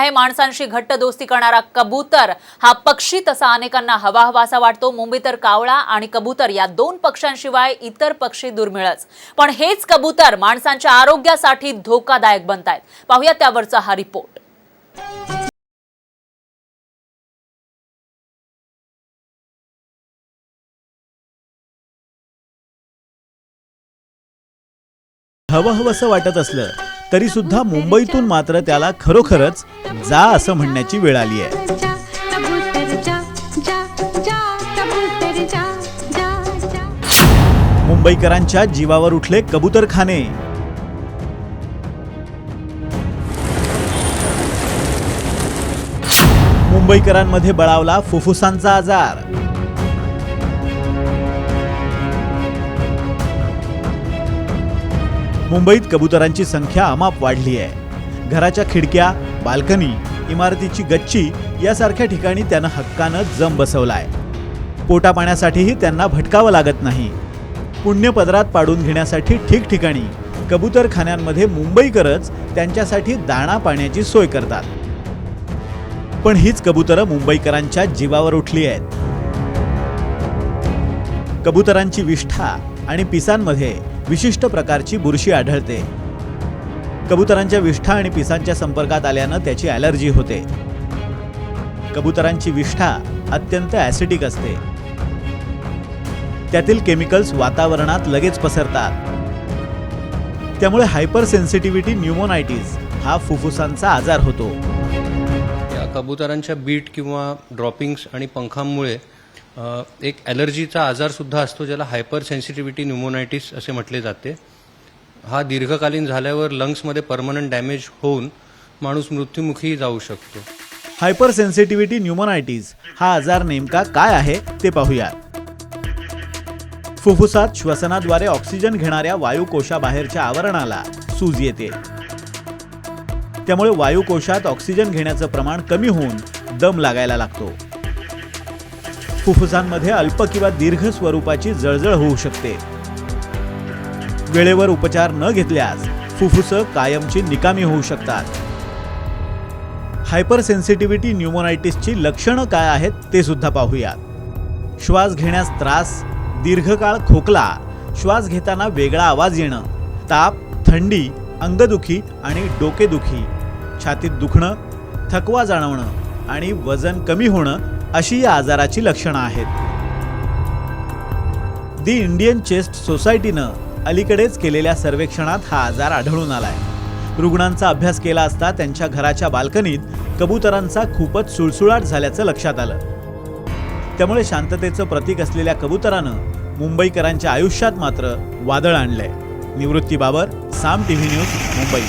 आहे माणसांशी घट्ट दोस्ती करणारा कबूतर हा पक्षी तसा अनेकांना हवाहवासा वाटतो। मुंबईतर कावळा आणि कबूतर या दोन पक्ष्यांशिवाय इतर पक्षी दुर्मिळच, पण हेच कबूतर माणसांच्या आरोग्यासाठी धोकादायक बनतायत। पाहूया त्यावरचा हा रिपोर्ट। हवहवसं वाटत असलं तरी सुद्धा मुंबईतून मात्र त्याला खरोखरच जा असं म्हणण्याची वेळ आली आहे। मुंबईकरांच्या जीवावर उठले कबूतरखाने। मुंबईकरांमध्ये बळावला फुफ्फुसांचा आजार। मुंबईत कबुतरांची संख्या अमाप वाढली आहे। घराच्या खिडक्या, बाल्कनी, इमारतीची गच्ची यासारख्या ठिकाणी त्यानं हक्कानं जम बसवलाय। पोटा पाण्यासाठीही त्यांना भटकावं लागत नाही। पुण्यपदरात पाडून घेण्यासाठी ठिकठिकाणी कबूतरखान्यांमध्ये मुंबईकरच त्यांच्यासाठी दाणा पाण्याची सोय करतात। पण हीच कबुतरं मुंबईकरांच्या जीवावर उठली आहेत। कबुतरांची विष्ठा आणि पिसांमध्ये विशिष्ट प्रकारची बुरशी आढळते। कबुतरांच्या विष्ठा आणि पिसांच्या संपर्कात आल्यानं त्याची ॲलर्जी होते। कबुतरांची विष्ठा अत्यंत ॲसिडिक असते। त्यातील केमिकल्स वातावरणात लगेच पसरतात। त्यामुळे हायपर सेन्सिटिव्हिटी न्यूमोनायटिस हा फुफ्फुसांचा आजार होतो। या कबुतरांच्या बीट किंवा ड्रॉपिंग्स आणि पंखांमुळे एक ॲलर्जीचा आजार सुद्धा असतो, ज्याला हायपर सेन्सिटिव्हिटी न्यूमोनायटिस असे म्हटले जाते। हा दीर्घकालीन झाल्यावर लंग्समध्ये परमनंट डॅमेज होऊन माणूस मृत्युमुखी जाऊ शकतो। हायपर सेन्सिटिव्हिटी न्यूमोनायटिस हा आजार नेमका काय आहे ते पाहूया। फुफ्फुसात श्वसनाद्वारे ऑक्सिजन घेणाऱ्या वायुकोशाबाहेरच्या आवरणाला सूज येते। त्यामुळे वायुकोशात ऑक्सिजन घेण्याचं प्रमाण कमी होऊन दम लागायला लागतो। फुफ्फुसांमध्ये अल्प किंवा दीर्घ स्वरूपाची जळजळ होऊ शकते। वेळेवर उपचार न घेतल्यास फुफ्फुसं कायमची निकामी होऊ शकतात। हायपर सेन्सिटिव्हिटी न्यूमोनायटिसची लक्षणं काय आहेत ते सुद्धा पाहूया। श्वास घेण्यास त्रास, दीर्घकाळ खोकला, श्वास घेताना वेगळा आवाज येणं, ताप, थंडी, अंगदुखी आणि डोकेदुखी, छातीत दुखणं, थकवा जाणवणं आणि वजन कमी होणं अशी या आजाराची लक्षणं आहेत। दी इंडियन चेस्ट सोसायटीनं अलीकडेच केलेल्या सर्वेक्षणात हा आजार आढळून आलाय। रुग्णांचा अभ्यास केला असता त्यांच्या घराच्या बाल्कनीत कबुतरांचा खूपच सुळसुळाट झाल्याचं लक्षात आलं। त्यामुळे शांततेचं प्रतीक असलेल्या कबुतरानं मुंबईकरांच्या आयुष्यात मात्र वादळ आणलंय। निवृत्ती बाबर, साम टीव्ही न्यूज, मुंबई।